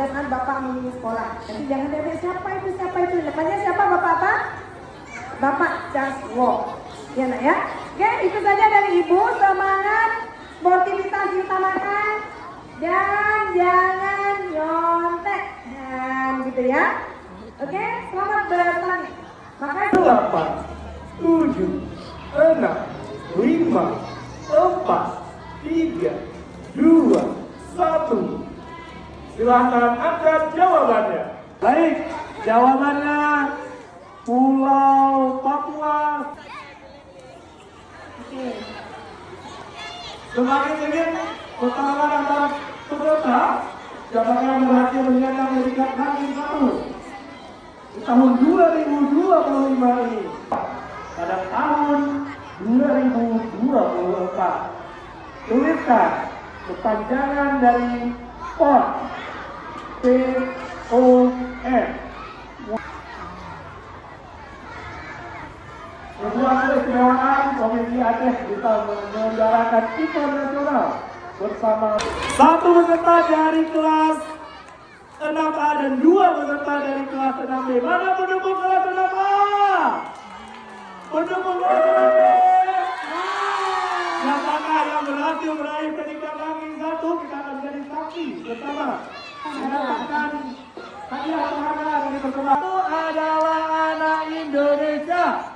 pada saat Bapak memilih sekolah. Jadi jangan lihat siapa itu. Depannya siapa Bapak apa? Bapak Caswo. Ya nak ya. Oke, itu saja dari Ibu. Semangat, sportivitas diutamakan dan jangan nyontek. Dan gitu ya. Oke, selamat bertanding. Makasih. 8, 7, 6, 5, 4, 3, 2, 1. Silahkan angkat jawabannya. Baik, jawabannya Pulau Papua. Oke. Semakin ingin pertarungan antara peserta, siapa yang berhasil menyandang predikat ranking 1 di tahun 2025 ini. Pada tahun 2024, tuliskan kepanjangan dari PON. Sebuah keistimewaan Komisi Aceh bisa menyelenggarakan event nasional bersama satu peserta dari kelas 6A dan 2 peserta dari kelas 6B. Mana pendukung kelas 6A? Pendukung kelas 6B. Siapakah yang berhasil meraih predikat ranking 1? Kita akan menjadi saksi bersama. Mendapatkan hadiah penghargaan dari persembahan. Itu adalah anak Indonesia.